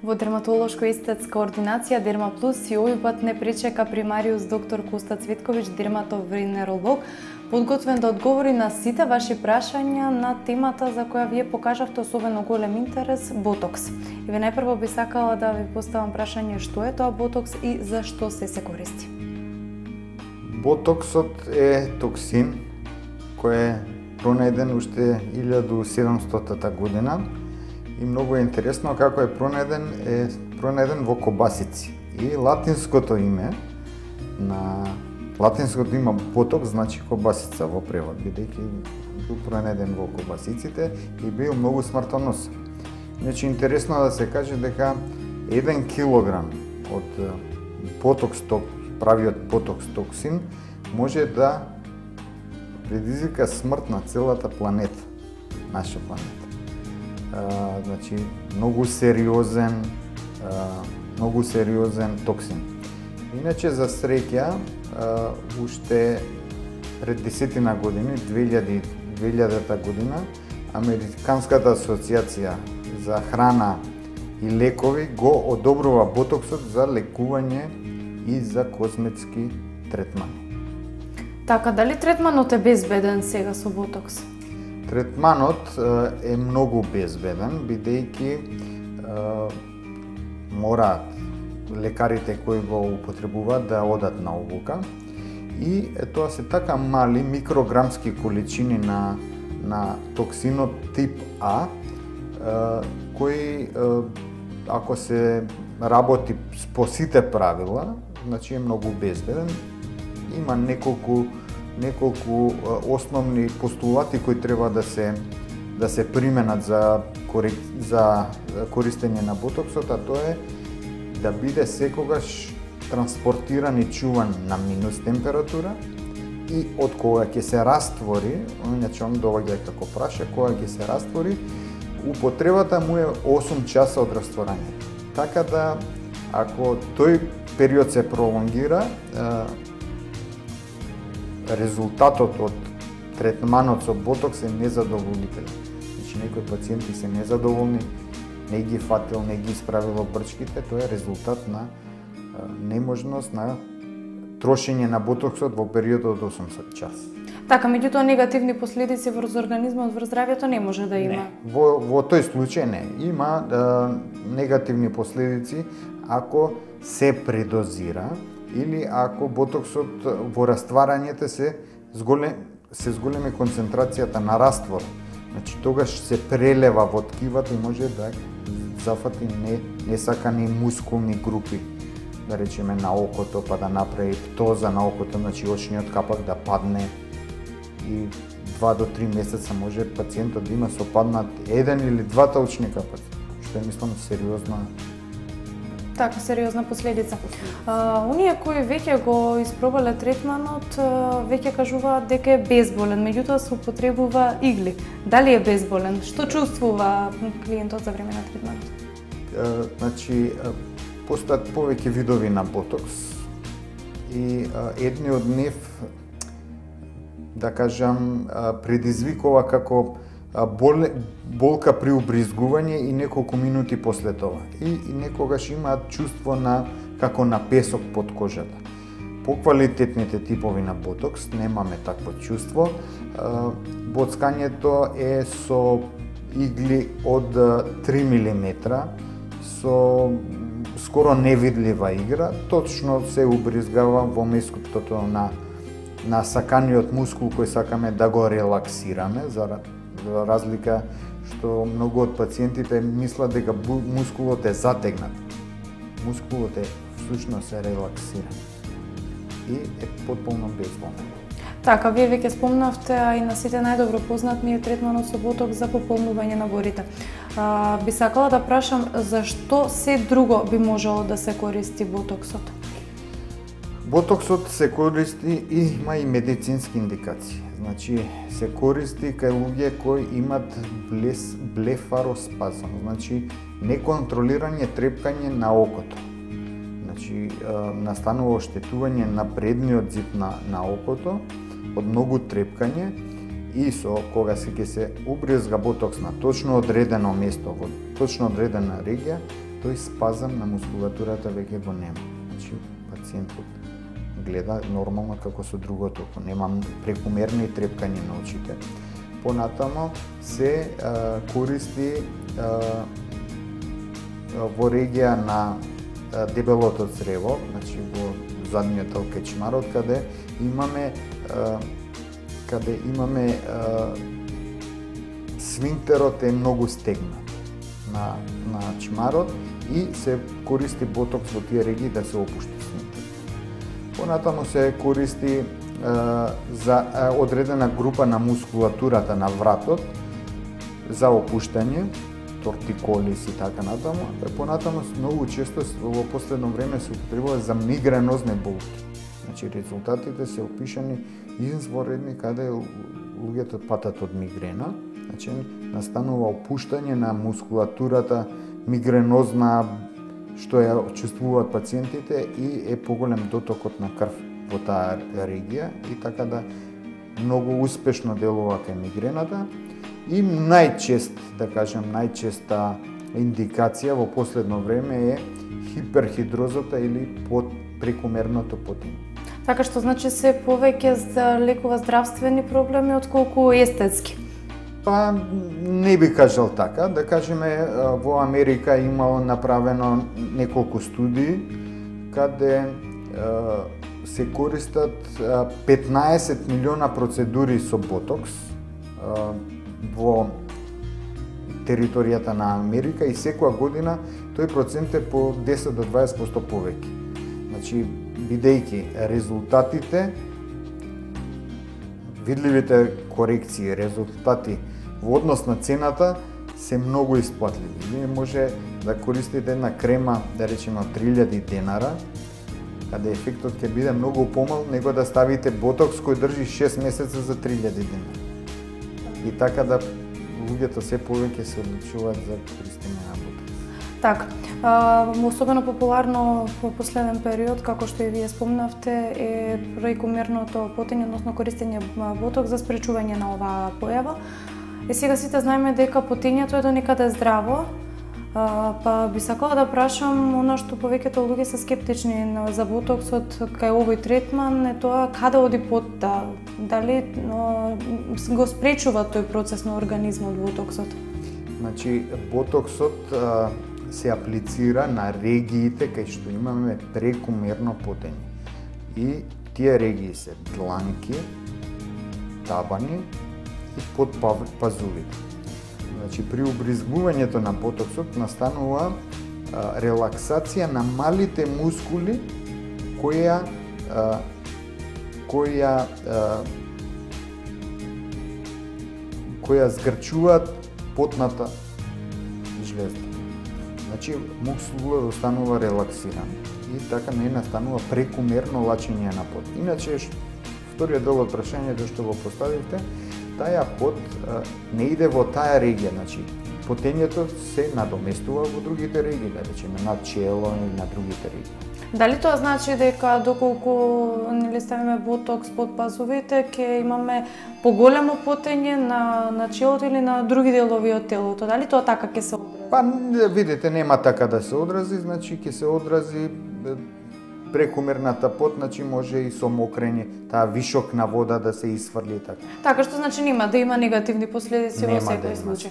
Во дерматолошко-естетска ординација Дермаплус и овој пат не пречека примариус доктор Коста Цветковиќ, дерматовенеролог, подготвен да одговори на сите ваши прашања на темата за која вие покажавте особено голем интерес – ботокс. И ве најпрво би сакала да ви поставам прашање што е тоа ботокс и зашто се користи. Ботоксот е токсин кој е пронајден уште 1700-та година и многу е интересно како е пронајден во кобасици. И латинското име ботокс значи кобасица во превод, бидејќи бил пронајден во кобасиците и бил многу смртоносен. Значи интересно да се каже дека 1 килограм од правиот ботокс токсин може да предизвика смрт на целата планета, наша планета. Значи многу сериозен токсин. Иначе за среќа уште пред 10 години, 2000-та година, Американската асоциација за храна и лекови го одобрува ботоксот за лекување и за косметски третмани. Така, дали третманот е безбеден сега со ботокс? Третманот е многу безбеден, бидејќи мораат лекарите кои го употребуваат да одат на обука и тоа се така мали микрограмски количини на токсинот тип А, кои ако се работи по сите правила, значи е многу безбеден. Има неколку основни постулати кои треба да се применат за користење на ботоксот, а тоа е да биде секогаш транспортиран и чуван на минус температура и од кога ќе се раствори, иначе он доаѓа како праша, кога ќе се раствори, употребата му е 8 часа од растворање. Така да, ако тој период се пролонгира, резултатот од третманот со ботокс е незадоволителен. Значи, некои пациенти се незадоволни, не ги фатил, не ги исправило брчките, тоа е резултат на неможност на трошење на ботоксот во периодот од 8 час. Така, меѓутоа негативни последици врз организмот, врз здравјето не може да има? Не, во тој случај не. Има негативни последици ако се предозира или ако ботоксот во растварањето се зголеми концентрацијата на раствор. Значи тогаш се прелева во ткивата и може да зафати несакани мускулни групи, да речеме на окото, па да направи птоза на окото, значи очниот капак да падне и 2 до 3 месеца може пациентот да има сопаднат еден или двата очни капаци, што е мислам сериозна. Така, сериозна последица. Оние кои веќе го испробале третманот, веќе кажуваат дека е безболен, меѓутоа се употребува игли. Дали е безболен? Што чувствува клиентот за време на третманот? Значи, постојат повеќе видови на ботокс и едни од нив, да кажам, предизвикува како болка при убризгување и неколку минути после тоа. И некогаш имаат чувство како на песок под кожата. Поквалитетните типови на ботокс немаме такво чувство. Боцкањето е со игли од 3 мм, со скоро невидлива игра, точно се убризгава во местото на саканиот мускул кој сакаме да го релаксираме, за разлика што многу од пациентите мислат дека мускулот е затегнат. Мускулот е всушност е релаксиран и е потполно безболен. Така, вие веќе спомнавте, а и на сите најдобро познат ми е третманот со ботокс за пополнување на борите. Би сакала да прашам зашто се друго би можело да се користи ботоксот? Ботоксот се користи и има и медицински индикации. Значи, се користи кај луѓе кои имат блефароспазм, значи неконтролирање трепкање на окото. Значи, настанува оштетување на предниот зид на окото од многу трепкање и кога ќе се убризга ботокс на точно одредено место, во точно одредена регија, тој спазам на мускулатурата веќе го нема. Значи, пациентот гледа нормално како со другото око, нема прекумерни трепкања на очите. Понатамо се користи во регија на дебелото црево, значи во задниот дел кај чмарот, каде имаме сфинктерот е многу стегнат на чмарот и се користи ботокс во тие регии да се опушти сфинктерот. Понатаму се користи за одредена група на мускулатурата на вратот за опуштање, тортиколис и така натаму. Понатаму многу често во последно време се употребува за мигренозни болки. Значи резултатите се опишани извонредни каде луѓето патат од мигрена. Значи настанува опуштање на мускулатурата мигренозна што ја чувствуваат пациентите и е поголем дотокот на крв во таа регија и така да многу успешно делува кај мигрената. И најчеста индикација во последно време е хиперхидрозата или прекумерното потење. Така што значи се повеќе за лекува здравствени проблеми отколку естетски. Па не би кажал така, да кажеме во Америка имало направено неколку студии каде се користат 15 милиона процедури со ботокс во територијата на Америка и секоја година тој процент е по 10 до 20% повеќе. Значи, бидејќи резултатите, видливите корекции, резултати во однос на цената се многу исплатливи. Вие може да користите една крема, да речеме од 3000 денара, каде ефектот ќе биде многу помал него да ставите ботокс кој држи 6 месеца за 3000 денара. И така да луѓето се повеќе се одлучуваат за користење на ботокс. Така, особено популарно во последен период, како што и вие спомнавте, е прекумерното потење, односно користење ботокс за спречување на оваа појава. Сега сите знаеме дека потењето е до некаде здраво, па би сакала да прашам оно што повеќето луѓе се скептични за ботоксот кај овој третман е тоа каде оди потта, дали го спречува тој процес на организмот ботоксот? Значи, ботоксот се аплицира на региите кај што имаме прекумерно потење. И тие регии се дланки, табани и под пазувите. Значи, при убризгувањето на ботоксот настанува релаксација на малите мускули која згрчуваат потната жлезда. Значи, мускулот останува релаксиран и така не настанува прекумерно лачење на пот. Иначе, вториот дел од прашањето што го поставивте, таа пот не иде во таа регија, значи потењето се надоместува во другите регии, да речеме на чело или на другите регии. Дали тоа значи дека доколку нели ставиме ботокс под пазувите, ќе имаме поголемо потење на челото или на други делови од телото? Дали тоа така ќе се одрази? Па видите, нема така да се одрази, значи ќе се одрази прекумерната пот, значи може и со мокрење, таа вишок на вода да се исфрли така. Така што значи нема да има негативни последици во секој случај.